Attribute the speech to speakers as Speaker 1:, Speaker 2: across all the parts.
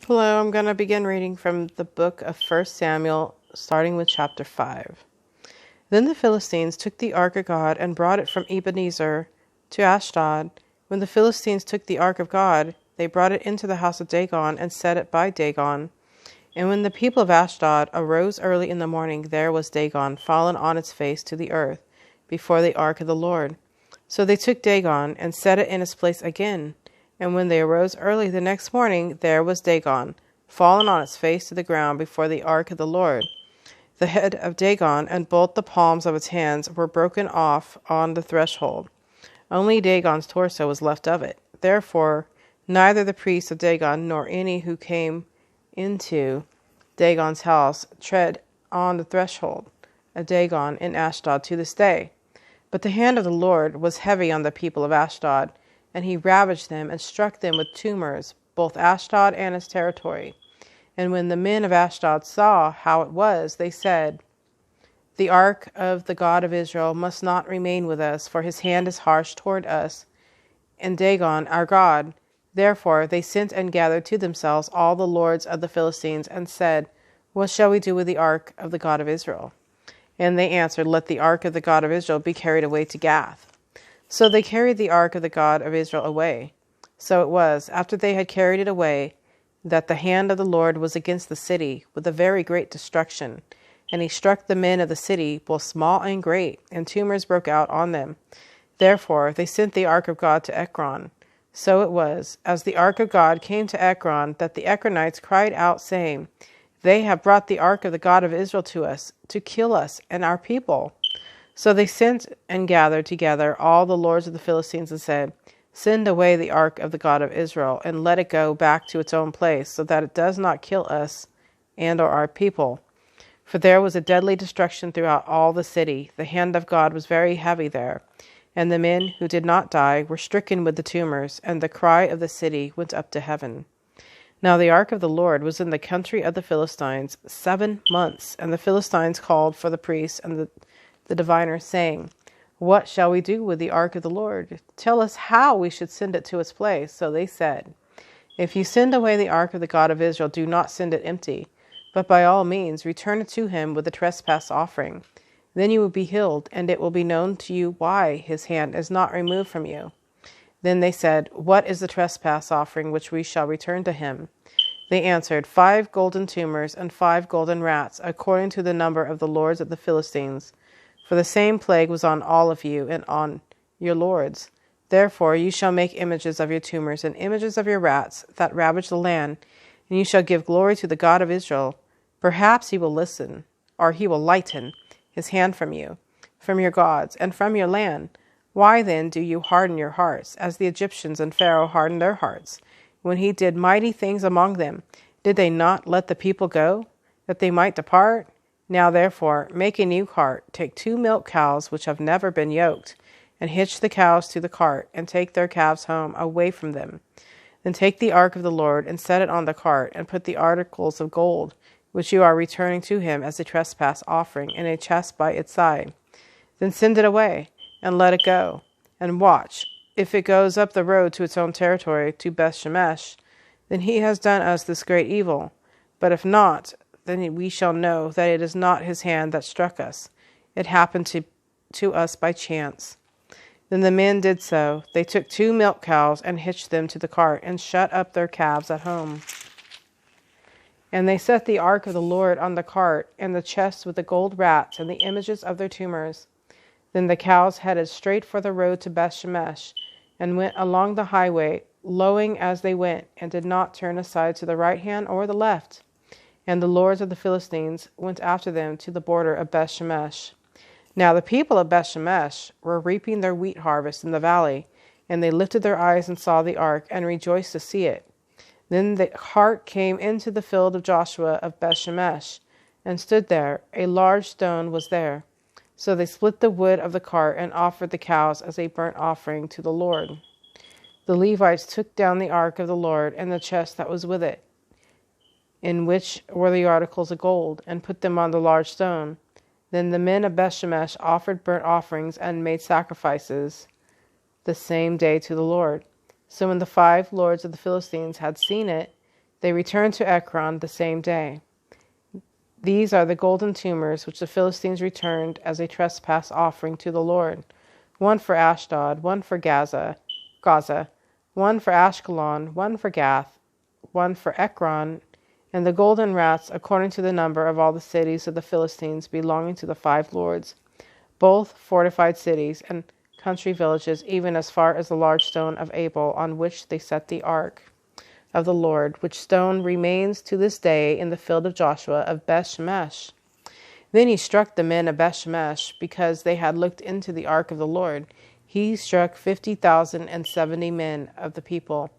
Speaker 1: Hello, I'm going to begin reading from the book of 1 Samuel, starting with chapter 5. Then the Philistines took the ark of God and brought it from Ebenezer to Ashdod. When the Philistines took the ark of God, they brought it into the house of Dagon and set it by Dagon. And when the people of Ashdod arose early in the morning, there was Dagon fallen on its face to the earth before the ark of the Lord. So they took Dagon and set it in its place again. And when they arose early the next morning, there was Dagon, fallen on its face to the ground before the ark of the Lord. The head of Dagon and both the palms of its hands were broken off on the threshold. Only Dagon's torso was left of it. Therefore, neither the priests of Dagon nor any who came into Dagon's house tread on the threshold of Dagon in Ashdod to this day. But the hand of the Lord was heavy on the people of Ashdod, and he ravaged them and struck them with tumors, both Ashdod and its territory. And when the men of Ashdod saw how it was, they said, "The ark of the God of Israel must not remain with us, for his hand is harsh toward us, and Dagon our God." Therefore they sent and gathered to themselves all the lords of the Philistines, and said, "What shall we do with the ark of the God of Israel?" And they answered, "Let the ark of the God of Israel be carried away to Gath." So they carried the ark of the God of Israel away. So it was, after they had carried it away, that the hand of the Lord was against the city with a very great destruction. And he struck the men of the city, both small and great, and tumors broke out on them. Therefore they sent the ark of God to Ekron. So it was, as the ark of God came to Ekron, that the Ekronites cried out, saying, "They have brought the ark of the God of Israel to us, to kill us and our people." So they sent and gathered together all the lords of the Philistines and said, "Send away the ark of the God of Israel, and let it go back to its own place, so that it does not kill us and or our people." For there was a deadly destruction throughout all the city. The hand of God was very heavy there. And the men who did not die were stricken with the tumors, and the cry of the city went up to heaven. Now the ark of the Lord was in the country of the Philistines 7 months, and the Philistines called for the priests and the diviners, saying, "What shall we do with the ark of the Lord? Tell us how we should send it to its place." So they said, "If you send away the ark of the God of Israel, do not send it empty, but by all means return it to him with a trespass offering. Then you will be healed, and it will be known to you why his hand is not removed from you." Then they said, "What is the trespass offering which we shall return to him?" They answered, 5 golden tumors and 5 golden rats, according to the number of the lords of the Philistines. For the same plague was on all of you and on your lords. Therefore you shall make images of your tumors and images of your rats that ravage the land, and you shall give glory to the God of Israel. Perhaps he will listen, or he will lighten his hand from you, from your gods, and from your land. Why then do you harden your hearts, as the Egyptians and Pharaoh hardened their hearts? When he did mighty things among them, did they not let the people go, that they might depart? Now therefore make a new cart, take 2 milk cows which have never been yoked, and hitch the cows to the cart, and take their calves home away from them. Then take the ark of the Lord, and set it on the cart, and put the articles of gold, which you are returning to him as a trespass offering, in a chest by its side. Then send it away, and let it go, and watch. If it goes up the road to its own territory, to Beth-shemesh, then he has done us this great evil. But if not, then we shall know that it is not his hand that struck us. It happened to us by chance. Then the men did so. They took 2 milk cows and hitched them to the cart, and shut up their calves at home. And they set the ark of the Lord on the cart, and the chest with the gold rats and the images of their tumors. Then the cows headed straight for the road to Beth-shemesh, and went along the highway, lowing as they went, and did not turn aside to the right hand or the left. And the lords of the Philistines went after them to the border of Beth-shemesh. Now the people of Beth-shemesh were reaping their wheat harvest in the valley, and they lifted their eyes and saw the ark, and rejoiced to see it. Then the cart came into the field of Joshua of Beth-shemesh, and stood there. A large stone was there. So they split the wood of the cart, and offered the cows as a burnt offering to the Lord. The Levites took down the ark of the Lord, and the chest that was with it, in which were the articles of gold, and put them on the large stone. Then the men of Beth-shemesh offered burnt offerings and made sacrifices the same day to the Lord. So when the 5 lords of the Philistines had seen it, They returned to Ekron the same day. These are the golden tumors which the Philistines returned as a trespass offering to the Lord, one for Ashdod, one for Gaza, one for Ashkelon, one for Gath, one for Ekron, and the golden rats according to the number of all the cities of the Philistines belonging to the 5 lords, both fortified cities and country villages, even as far as the large stone of Abel on which they set the ark of the Lord, which stone remains to this day in the field of Joshua of Beth-shemesh. Then he struck the men of Beth-shemesh, because they had looked into the ark of the Lord. He struck 50,070 men of the people,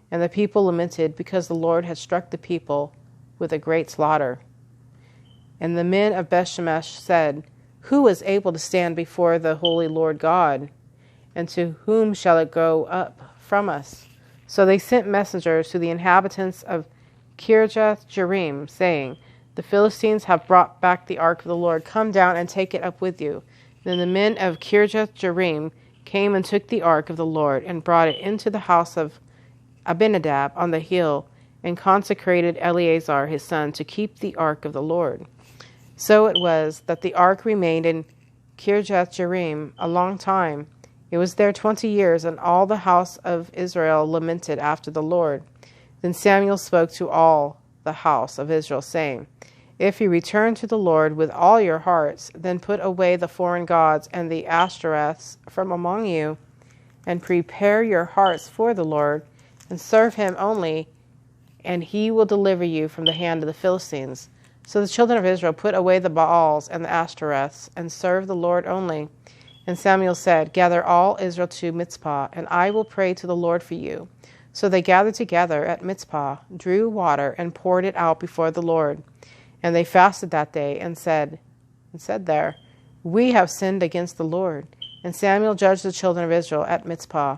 Speaker 1: and the people lamented, because the Lord had struck the people with a great slaughter. And the men of Beth-shemesh said, Who is able to stand before the holy Lord God? And to whom shall it go up from us? So they sent messengers to the inhabitants of Kirjath-jearim, saying, The Philistines have brought back the ark of the Lord. Come down and take it up with you. Then the men of Kirjath-jearim came and took the ark of the Lord, and brought it into the house of Abinadab on the hill, and consecrated Eleazar his son to keep the ark of the Lord. So it was that the ark remained in Kirjath-jearim a long time. It was there 20 years, and all the house of Israel lamented after the Lord. Then Samuel spoke to all the house of Israel, saying, If you return to the Lord with all your hearts, then put away the foreign gods and the Ashtoreths from among you, and prepare your hearts for the Lord, and serve him only, and he will deliver you from the hand of the Philistines. So the children of Israel put away the Baals and the Ashtoreths, and served the Lord only. And Samuel said, Gather all Israel to Mizpah, and I will pray to the Lord for you. So they gathered together at Mizpah, drew water, and poured it out before the Lord. And they fasted that day, and said there, We have sinned against the Lord. And Samuel judged the children of Israel at Mizpah.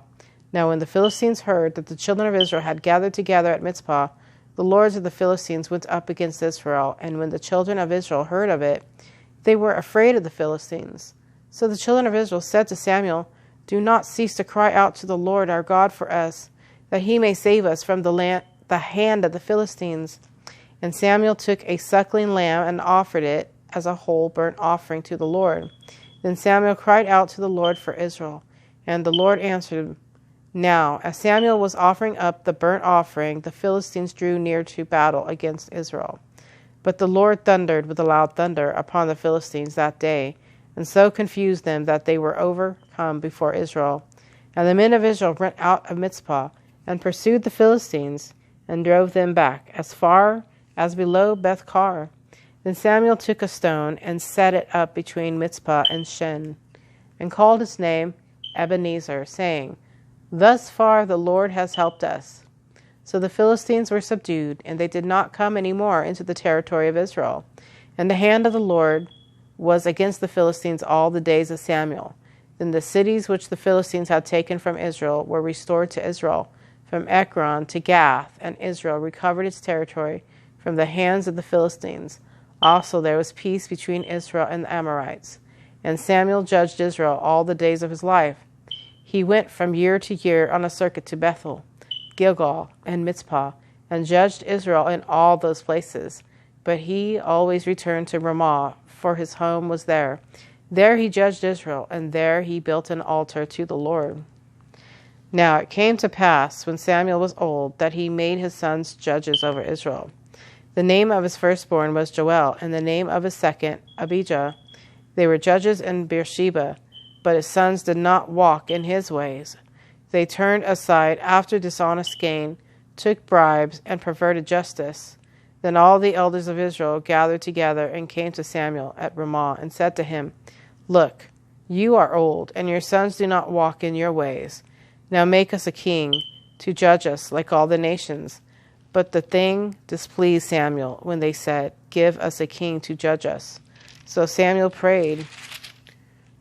Speaker 1: Now when the Philistines heard that the children of Israel had gathered together at Mizpah, the lords of the Philistines went up against Israel. And when the children of Israel heard of it, they were afraid of the Philistines. So the children of Israel said to Samuel, Do not cease to cry out to the Lord our God for us, that he may save us from the hand of the Philistines. And Samuel took a suckling lamb and offered it as a whole burnt offering to the Lord. Then Samuel cried out to the Lord for Israel, and the Lord answered him. Now, as Samuel was offering up the burnt offering, the Philistines drew near to battle against Israel. But the Lord thundered with a loud thunder upon the Philistines that day, and so confused them that they were overcome before Israel. And the men of Israel went out of Mizpah, and pursued the Philistines, and drove them back as far as below Beth-kar. Then Samuel took a stone, and set it up between Mizpah and Shen, and called its name Ebenezer, saying, Thus far the Lord has helped us. So the Philistines were subdued, and they did not come any more into the territory of Israel. And the hand of the Lord was against the Philistines all the days of Samuel. Then the cities which the Philistines had taken from Israel were restored to Israel, from Ekron to Gath, and Israel recovered its territory from the hands of the Philistines. Also there was peace between Israel and the Amorites. And Samuel judged Israel all the days of his life. He went from year to year on a circuit to Bethel, Gilgal, and Mizpah, and judged Israel in all those places. But he always returned to Ramah, for his home was there. There he judged Israel, and there he built an altar to the Lord. Now it came to pass, when Samuel was old, that he made his sons judges over Israel. The name of his firstborn was Joel, and the name of his second, Abijah. They were judges in Beersheba, but his sons did not walk in his ways. They turned aside after dishonest gain, took bribes, and perverted justice. Then all the elders of Israel gathered together and came to Samuel at Ramah, and said to him, Look, you are old, and your sons do not walk in your ways. Now make us a king to judge us like all the nations. But the thing displeased Samuel when they said, Give us a king to judge us. So Samuel prayed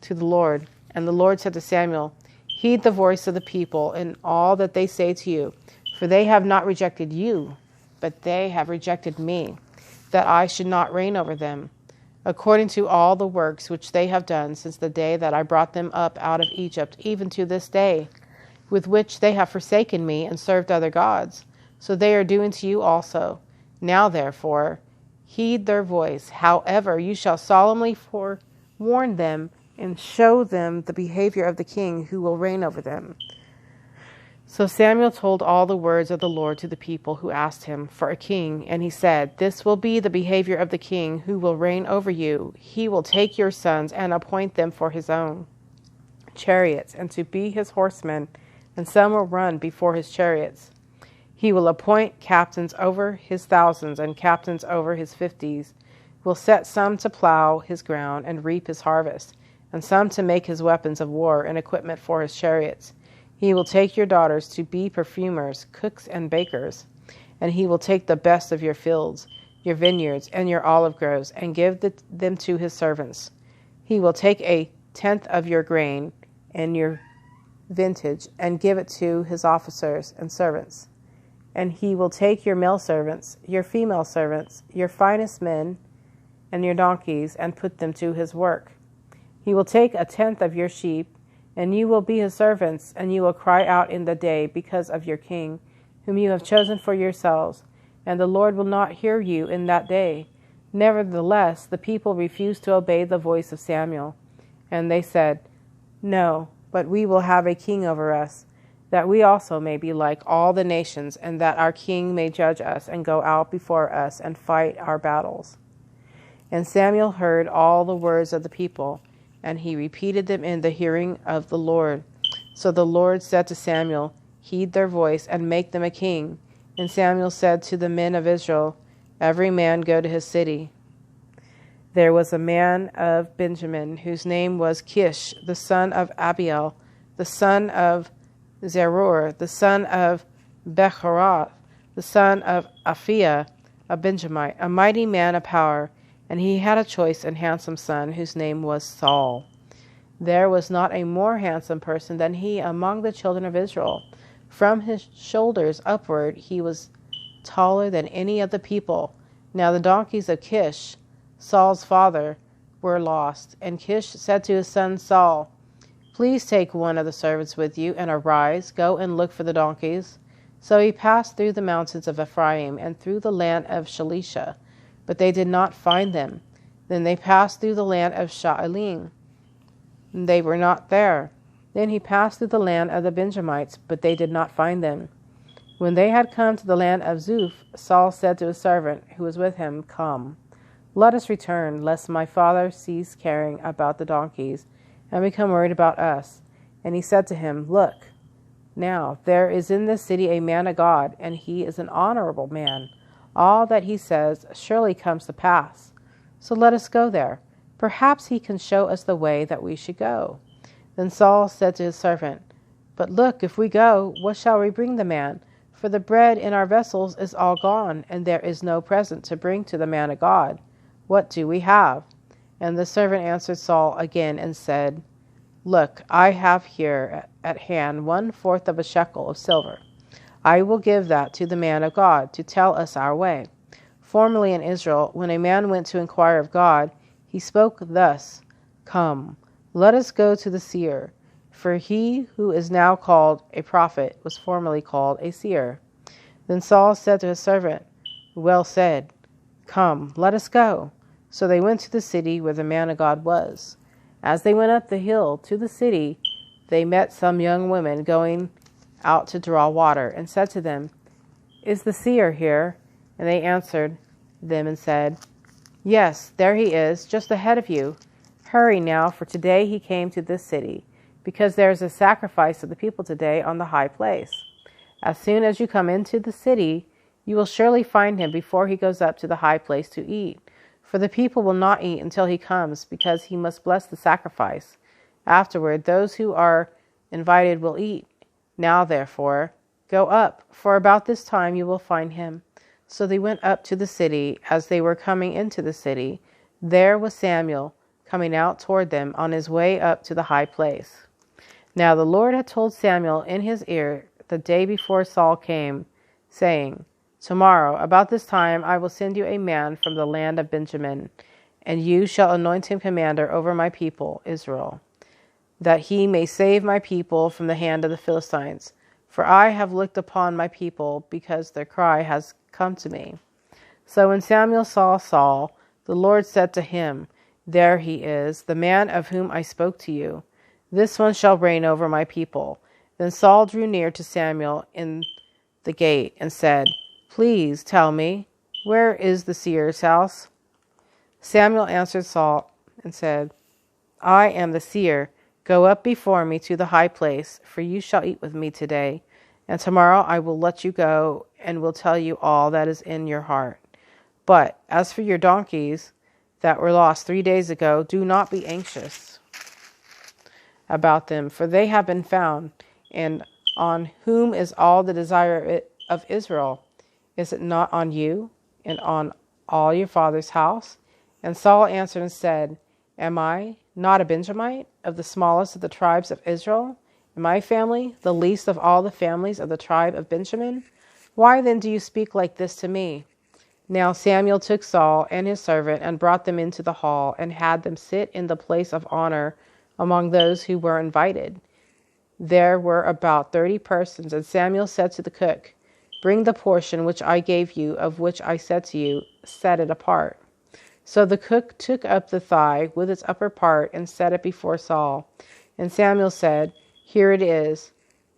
Speaker 1: to the Lord, and the Lord said to Samuel, Heed the voice of the people in all that they say to you, for they have not rejected you, but they have rejected me, that I should not reign over them, according to all the works which they have done since the day that I brought them up out of Egypt, even to this day, with which they have forsaken me and served other gods. so they are doing to you also. Now, therefore, heed their voice. However, you shall solemnly forewarn them and show them the behavior of the king who will reign over them." So Samuel told all the words of the Lord to the people who asked him for a king, and he said, "This will be the behavior of the king who will reign over you. He will take your sons and appoint them for his own chariots and to be his horsemen, and some will run before his chariots. He will appoint captains over his thousands and captains over his 50s, will set some to plow his ground and reap his harvest, and some to make his weapons of war and equipment for his chariots. He will take your daughters to be perfumers, cooks, and bakers, and he will take the best of your fields, your vineyards, and your olive groves, and give them to his servants. He will take a tenth of your grain and your vintage, and give it to his officers and servants. And he will take your male servants, your female servants, your finest men, and your donkeys, and put them to his work. He will take a tenth of your sheep, and you will be his servants, and you will cry out in the day because of your king, whom you have chosen for yourselves, and the Lord will not hear you in that day. Nevertheless, the people refused to obey the voice of Samuel, and they said, "No, but we will have a king over us, that we also may be like all the nations, and that our king may judge us and go out before us and fight our battles." And Samuel heard all the words of the people, and he repeated them in the hearing of the Lord. So the Lord said to Samuel, "Heed their voice and make them a king." And Samuel said to the men of Israel, "Every man go to his city." There was a man of Benjamin whose name was Kish, the son of Abiel, the son of Zeror, the son of Bechorath, the son of Aphiah, a Benjamite, a mighty man of power, and he had a choice and handsome son whose name was Saul. There was not a more handsome person than he among the children of Israel. From his shoulders upward he was taller than any of the people. Now the donkeys of Kish, Saul's father, were lost, and Kish said to his son Saul, "Please take one of the servants with you, and arise, go and look for the donkeys." So he passed through the mountains of Ephraim and through the land of Shalisha, but they did not find them. Then they passed through the land of Shaalim. They were not there. Then he passed through the land of the Benjamites, but they did not find them. When they had come to the land of Zuph, Saul said to his servant who was with him, "Come, let us return, lest my father cease caring about the donkeys and become worried about us." And he said to him, "Look, now there is in this city a man of God, and he is an honorable man. All that he says surely comes to pass. So let us go there. Perhaps he can show us the way that we should go." Then Saul said to his servant, "But look, if we go, what shall we bring the man? For the bread in our vessels is all gone, and there is no present to bring to the man of God. What do we have?" And the servant answered Saul again and said, "Look, I have here at hand 1/4 of a shekel of silver. I will give that to the man of God to tell us our way." Formerly in Israel, when a man went to inquire of God, he spoke thus, "Come, let us go to the seer." For he who is now called a prophet was formerly called a seer. Then Saul said to his servant, "Well said. Come, let us go." So they went to the city where the man of God was. As they went up the hill to the city, they met some young women going out to draw water, and said to them, "Is the seer here?" And they answered them and said, "Yes, there he is, just ahead of you. Hurry now, for today he came to this city, because there is a sacrifice of the people today on the high place. As soon as you come into the city, you will surely find him before he goes up to the high place to eat. For the people will not eat until he comes, because he must bless the sacrifice. Afterward, those who are invited will eat. Now, therefore, go up, for about this time you will find him." So they went up to the city. As they were coming into the city, there was Samuel coming out toward them on his way up to the high place. Now the Lord had told Samuel in his ear the day before Saul came, saying, "Tomorrow, about this time, I will send you a man from the land of Benjamin, and you shall anoint him commander over my people, Israel, that he may save my people from the hand of the Philistines. for I have looked upon my people, because their cry has come to me. So when Samuel saw Saul, the Lord said to him, There he is, the man of whom I spoke to you. This one shall reign over my people. Then Saul drew near to Samuel in the gate and said, Please tell me, where is the seer's house? Samuel answered Saul and said, I am the seer. Go up before me to the high place, for you shall eat with me today, and tomorrow I will let you go and will tell you all that is in your heart. But as for your donkeys that were lost 3 days ago, do not be anxious about them, for they have been found. And on whom is all the desire of Israel? Is it not on you and on all your father's house? And Saul answered and said, Am I not a Benjamite, of the smallest of the tribes of Israel? And my family, the least of all the families of the tribe of Benjamin? Why then do you speak like this to me? Now Samuel took Saul and his servant and brought them into the hall and had them sit in the place of honor among those who were invited. There were about 30 persons, and Samuel said to the cook, Bring the portion which I gave you, of which I said to you, set it apart. So the cook took up the thigh with its upper part and set it before Saul. And Samuel said, Here it is,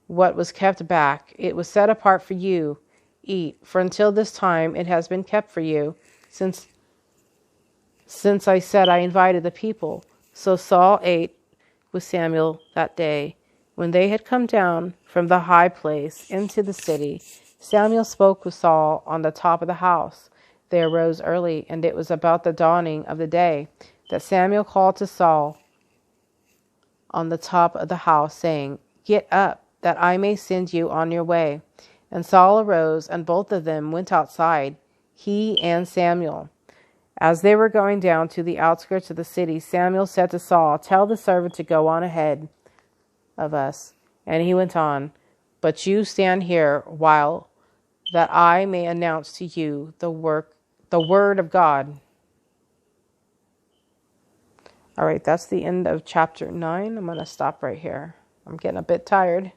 Speaker 1: what was kept back. It was set apart for you. Eat, for until this time it has been kept for you, since I said I invited the people. So Saul ate with Samuel that day. When they had come down from the high place into the city, Samuel spoke with Saul on the top of the house. They arose early, and it was about the dawning of the day that Samuel called to Saul on the top of the house, saying, Get up, that I may send you on your way. And Saul arose, and both of them went outside, he and Samuel. As they were going down to the outskirts of the city, Samuel said to Saul, Tell the servant to go on ahead of us. And he went on, But you stand here while that I may announce to you the word of God. All right, that's the end of chapter 9. I'm going to stop right here. I'm getting a bit tired.